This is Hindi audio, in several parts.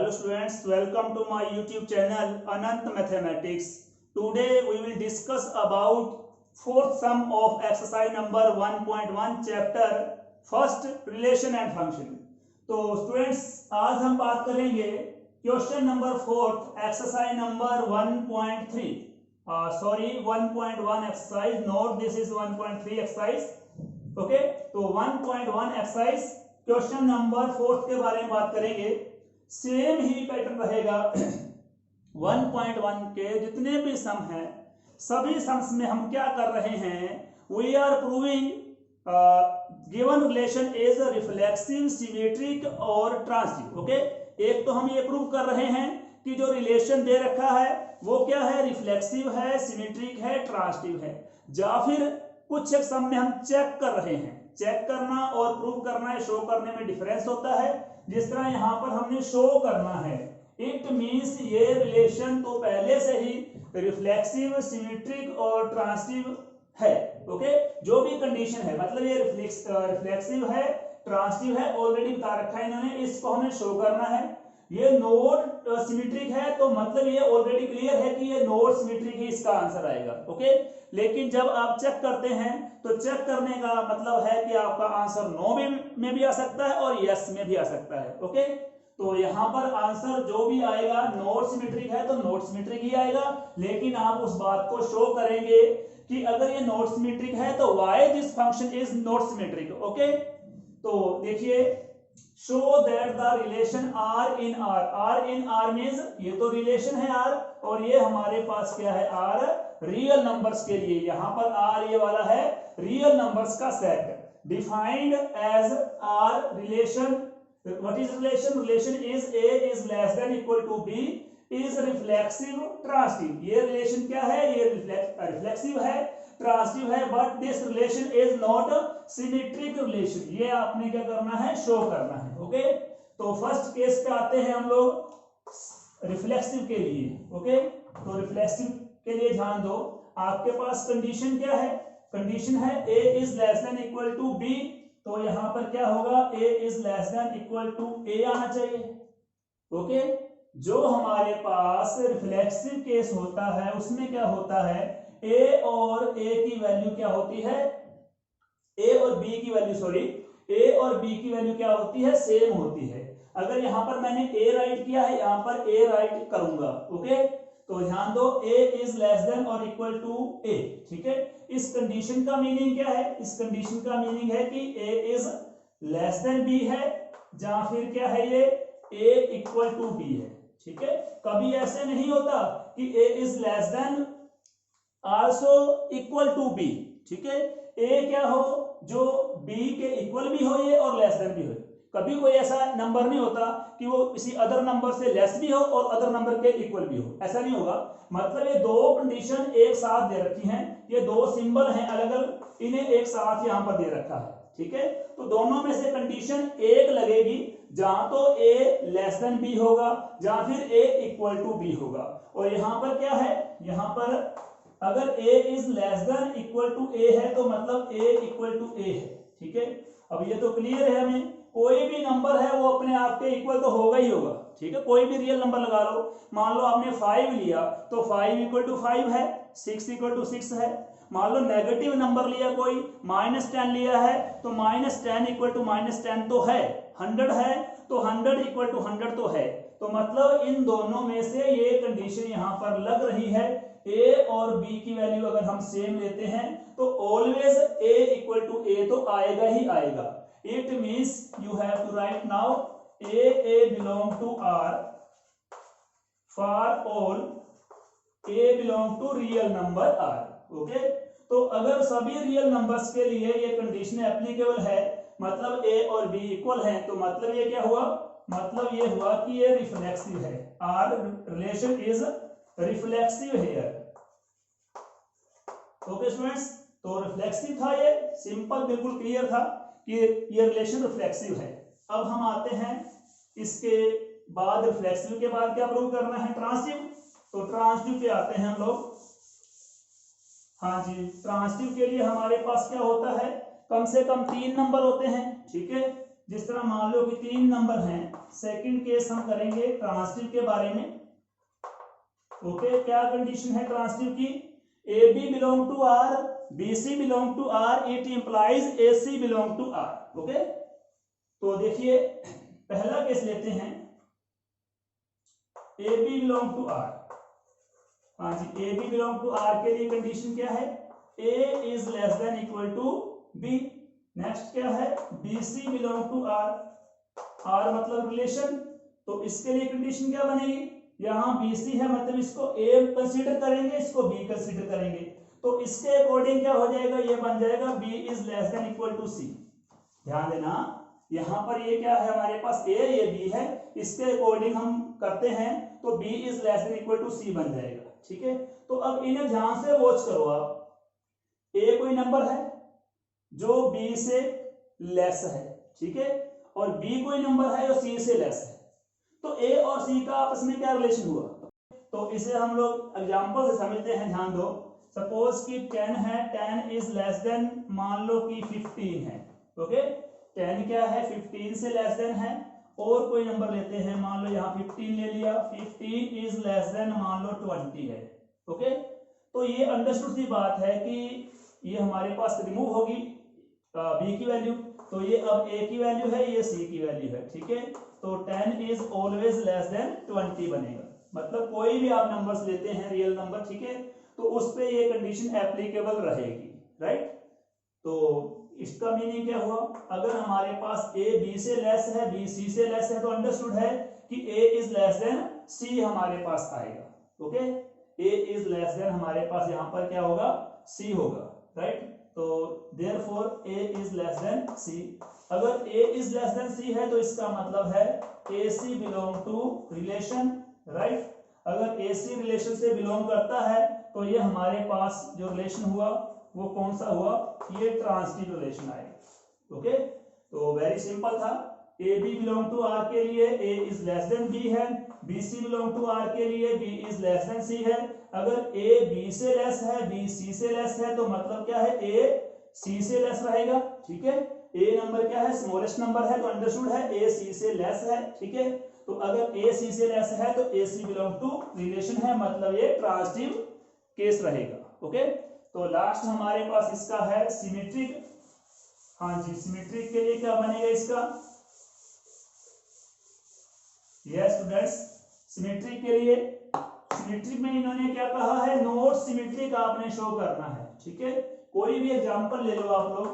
Hello students, welcome to my YouTube channel Anant Mathematics. Today we will discuss about fourth sum of exercise number 1.1 chapter first relation and function. तो students आज हम बात करेंगे question number fourth exercise number 1.3 1.1 exercise. Note this is 1.3 exercise. Okay, तो 1.1 एक्सरसाइज क्वेश्चन नंबर फोर्थ के बारे में बात करेंगे. सेम ही पैटर्न रहेगा 1.1 के जितने भी सम हैं, सभी सम्स में हम क्या कर रहे हैं, we are proving given relation is reflexive, symmetric और ट्रांसिटिव. ओके, एक तो हम ये प्रूव कर रहे हैं कि जो रिलेशन दे रखा है वो क्या है, रिफ्लेक्सिव है, सिमेट्रिक है, ट्रांसिटिव है. या फिर कुछ एक सम में हम चेक कर रहे हैं. चेक करना और प्रूव करना, शो करने में डिफरेंस होता है. जिस तरह यहां पर हमने शो करना है, इट मींस ये रिलेशन तो पहले से ही रिफ्लेक्सिव, सिमेट्रिक और ट्रांसिटिव है. ओके, जो भी कंडीशन है, मतलब ये रिफ्लेक्सिव है, ट्रांसिटिव है, ऑलरेडी बता रखा है इन्होंने, इसको हमें शो करना है. ये नोट सिमेट्रिक है तो मतलब ये ऑलरेडी क्लियर है कि ये नोट सिमेट्रिक ही इसका आंसर आएगा. ओके, लेकिन जब आप चेक करते हैं तो चेक करने का मतलब है कि आपका आंसर नो में भी आ सकता है और यस में भी आ सकता है. ओके, तो यहाँ पर आंसर जो भी आएगा नोट सिमेट्रिक है तो नोट सिमेट्रिक ही आएगा, लेकिन आप उस बात को शो करेंगे कि अगर ये नोट सिमेट्रिक है तो why this function is not symmetric. Okay, तो देखिए, show that the relation R in R. R in R means ये तो रिलेशन है आर, और ये हमारे पास क्या है, आर रियल नंबर्स के लिए. यहां पर आर ये वाला है रियल नंबर्स का set, defined as R relation. What is relation? Relation is A is less than equal to B is reflexive, transitive. ये रिलेशन क्या है, ये रिफ्लेक्सिव है, ट्रांसिटिव है, but this relation is not symmetric relation. ये आपने क्या करना है, शो करना है. ओके, तो फर्स्ट केस पे आते हैं हम लोग रिफ्लेक्सिव के लिए. ओके, तो रिफ्लेक्सिव के लिए ध्यान दो, आपके पास कंडीशन क्या है, कंडीशन है a is less than equal to b. तो यहां पर क्या होगा, a is less than equal to a आना चाहिए. ओके, जो हमारे पास रिफ्लेक्सिव केस होता है उसमें क्या होता है, a और a की वैल्यू क्या होती है, a और b की वैल्यू क्या होती है, सेम होती है. अगर यहां पर मैंने a राइट किया है, यहां पर a राइट करूंगा. ओके, तो ध्यान दो, a इज लेस देन और इक्वल टू a. ठीक है, इस कंडीशन का मीनिंग क्या है, इस कंडीशन का मीनिंग है कि a is less then b है, या फिर क्या है, ये a इक्वल टू b है. ठीक है, कभी ऐसे नहीं होता कि a is less than also equal to b. ठीक है, a क्या हो, जो b के इक्वल भी हो ये और लेस देन भी हो. कभी कोई ऐसा नंबर नहीं होता कि वो किसी अदर नंबर से लेस भी हो और अदर नंबर के इक्वल भी हो, ऐसा नहीं होगा. मतलब ये दो कंडीशन एक साथ दे रखी हैं, ये दो सिंबल हैं अलग अलग, इन्हें एक साथ यहां पर दे रखा है. ठीक है, तो दोनों में से कंडीशन एक लगेगी, जहां तो a लेस देन b होगा या फिर a इक्वल टू b होगा. और यहां पर क्या है, यहां पर अगर a is less than equal to a है तो मतलब a इक्वल टू a है. ठीक है, अब ये तो क्लियर है हमें, कोई भी नंबर है वो अपने आप के इक्वल तो होगा ही होगा. ठीक है, कोई भी रियल नंबर लगा लो, मान लो आपने 5 लिया तो 5 इक्वल टू 5 है, 6 इक्वल टू 6 है. मान लो नेगेटिव नंबर लिया कोई, -10 लिया है तो -10 इक्वल टू -10 तो है, 100 है तो 100 इक्वल टू 100 तो है. तो मतलब इन दोनों में से ये कंडीशन यहां पर लग रही है. a और b की वैल्यू अगर हम सेम लेते हैं तो always a equal to a तो आएगा ही आएगा. It means you have to write now a belong to R for all a belong to real number R. Okay, तो अगर सभी रियल नंबर्स के लिए ये कंडीशन एप्लीकेबल है, मतलब a और b इक्वल हैं, तो मतलब ये क्या हुआ, मतलब ये हुआ कि ये रिफ्लेक्सिव है. R relation is reflexive here. Okay students, तो रिफ्लेक्सिव था, ये सिंपल बिल्कुल क्लियर था कि ये रिलेशन रिफ्लेक्सिव है. अब हम आते हैं इसके बाद, रिफ्लेक्सिव के बाद क्या प्रूव करना है, ट्रांसिटिव. तो ट्रांसिटिव पे आते हैं हम लोग. हाँ जी, ट्रांसिटिव के लिए हमारे पास क्या होता है, कम से कम 3 नंबर होते हैं. ठीक है, जिस तरह मान लो कि 3 नंबर हैं सेकंड केस हम करेंगे ट्रांसिटिव के बारे में। ओके, क्या कंडीशन है ट्रांसिटिव की? A B belong to R, B C belong to R, it implies A C belong to R. Okay, तो देखिए पहला केस लेते हैं, A B belong to R. हाँ जी, A B belong to R के लिए कंडीशन क्या है? A is less than equal to B. Next क्या है? B C belong to R, R मतलब रिलेशन, तो इसके लिए कंडीशन क्या बनेगी? यहाँ बी सी है मतलब इसको ए कंसीडर करेंगे, इसको बी कंसीडर करेंगे, तो इसके अकॉर्डिंग क्या हो जाएगा? ये बन जाएगा B is less than equal to C. ध्यान देना, यहाँ पर ये क्या है हमारे पास? ए, ये बी है, इसके अकॉर्डिंग हम करते हैं तो B is less than equal to C बन जाएगा। ठीक है, तो अब इन्हें ध्यान से वॉच करो आप। ए कोई नंबर है जो बी से लेस है, ठीक है, और बी कोई नंबर है जो सी से लेस है, तो ए और सी का आपस में क्या रिलेशन हुआ? तो इसे हम लोग एग्जांपल से समझते हैं, ध्यान दो। सपोज कि 10 है, 10 इज लेस देन, मान लो कि 15 है। ओके, 10 क्या है? 15 से लेस देन है, और कोई नंबर लेते हैं, मान लो यहाँ 15 ले लिया, 15 इज लेस देन मान लो 20 है। ओके, तो ये अंडरस्टूड सी बात है कि ये हमारे पास रिमूव होगी बी की वैल्यू, तो ये अब ए की वैल्यू है, ये सी की वैल्यू है। ठीक है, तो 10 इज ऑलवेज लेस देन 20 बनेगा। मतलब कोई भी आप नंबर्स लेते हैं रियल नंबर, ठीक है, तो उस पे ये कंडीशन एप्लीकेबल रहेगी, राइट। तो इसका मीनिंग क्या हुआ? अगर हमारे पास ए बी से लेस है, बी सी से लेस है, तो अंडरस्टूड है कि ए इज लेस देन सी हमारे पास आएगा। Okay, A is less then हमारे पास यहाँ पर क्या होगा? सी होगा, राइट। तो therefore A is less than C. अगर A is less than C है तो इसका मतलब है A C belong to relation, right. अगर ए सी रिलेशन से बिलोंग करता है तो ये हमारे पास जो रिलेशन हुआ वो कौन सा हुआ? ये ट्रांसिटिव रिलेशन आएगा। ओके, तो वेरी सिंपल था। A B belong to R के लिए A is less than B है, B C belong to R के लिए B is less than C है। अगर ए बी से लेस है, बी सी से लेस है, तो मतलब क्या है? ए सी से लेस रहेगा। ठीक है, ए नंबर क्या है? स्मॉलेस्ट नंबर है, तो अंडरस्टूड है ए सी से लेस है। ठीक है, तो अगर ए सी से लेस है तो ए सी बिलोंग टू रिलेशन है, मतलब ये ट्रांसिटिव केस रहेगा। ओके, तो लास्ट हमारे पास इसका है सिमेट्रिक। हाँ जी, सिमेट्रिक के लिए क्या बनेगा इसका? यस स्टूडेंट्स, सिमेट्रिक के लिए, सिमेट्रिक में इन्होंने क्या कहा है? नोट सिमेट्रिक आपने शो करना है। ठीक है, कोई भी एग्जांपल ले लो आप लोग।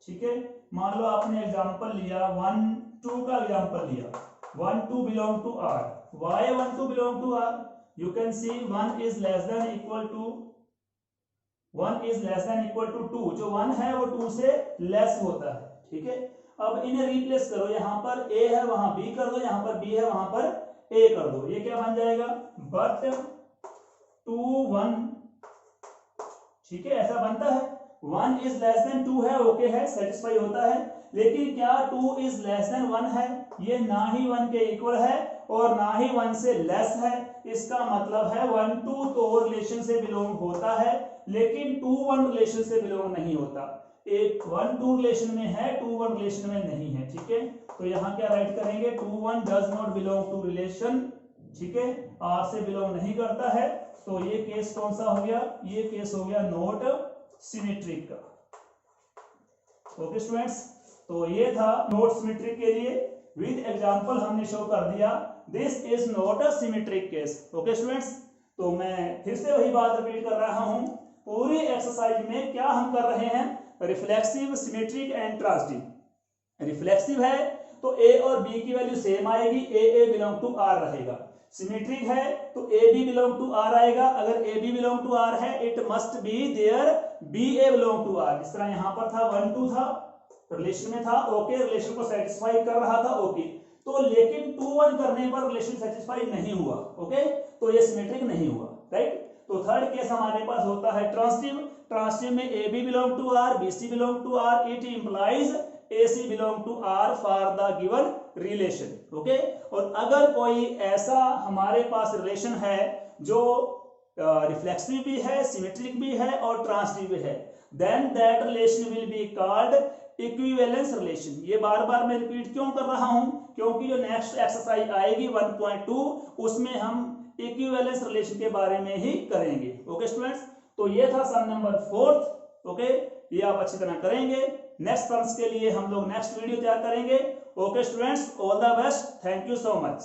ठीक है, मान लो आपने एग्जांपल लिया 1 2 का एग्जांपल लिया, 1 2 belong to R. Why 1 2 belong to R? You can see 1 is less than equal to 1 is less than equal to 2। जो 1 है वो 2 से लेस होता है। ठीक है, अब इन्हें रिप्लेस करो, यहाँ पर a है वहां b कर दो, यहाँ पर b है वहां पर a कर दो। ये क्या बन जाएगा? बट 2 1। ठीक है, ऐसा बनता है। 1 इज लेस देन 2 है, ओके है, सेटिस्फाई होता है। लेकिन क्या 2 इज लेस देन 1 है? ये ना ही 1 के इक्वल है और ना ही 1 से लेस है। इसका मतलब है 1 2 तो रिलेशन से बिलोंग होता है, लेकिन 2 1 रिलेशन से बिलोंग नहीं होता। एक 1 2 रिलेशन में है, 2 1 रिलेशन में नहीं है। ठीक है, तो यहाँ क्या राइट करेंगे? 2 1 does not belong to relation. ठीक है, आर से बिलोंग नहीं करता है, तो ये केस कौन सा हो गया? ये केस हो गया नॉट सिमेट्रिक का। ओके स्टूडेंट्स, तो ये था नॉट सिमेट्रिक के लिए, विद एग्जांपल हमने शो कर दिया this is not a symmetric case. Okay students, तो मैं फिर से वही बात रिपीट कर रहा हूं, पूरी एक्सरसाइज में क्या हम कर रहे हैं? Reflexive, symmetric and transitive. Reflexive है तो ए और बी की वैल्यू सेम आएगी, ए बिलोंग टू आर रहेगा। सिमेट्रिक है तो A B belong to R आएगा। अगर A B belong to R है, it must be there B A belong to R. जिस तरह यहां पर था 1 2 था, रिलेशन में था, ओके, रिलेशन को सेटिस्फाई कर रहा था, ओके। तो लेकिन 2 1 करने पर रिलेशन सेटिस्फाई नहीं हुआ, ओके, तो ये सिमेट्रिक नहीं हुआ, राइट। तो थर्ड केस हमारे पास होता है ट्रांसिटिव। ट्रांसिटिव में A B belong to R, B C belong to R, it implies A C belong to R for the given relation. Okay, और अगर कोई ऐसा हमारे पास रिलेशन है जो रिफ्लेक्सिव भी है, सिमेट्रिक भी है और ट्रांसिटिव भी है, then that relation will be called equivalence relation. ये बार बार मैं रिपीट क्यों कर रहा हूं, क्योंकि जो नेक्स्ट एक्सरसाइज आएगी 1.2 उसमें हम इक्विवेलेंस रिलेशन के बारे में ही करेंगे। ओके स्टूडेंट्स, तो ये था सम नंबर 4। ओके, ये आप अच्छी तरह करेंगे। नेक्स्ट सम्स के लिए हम लोग नेक्स्ट वीडियो तैयार करेंगे। Okay students, all the best, thank you so much.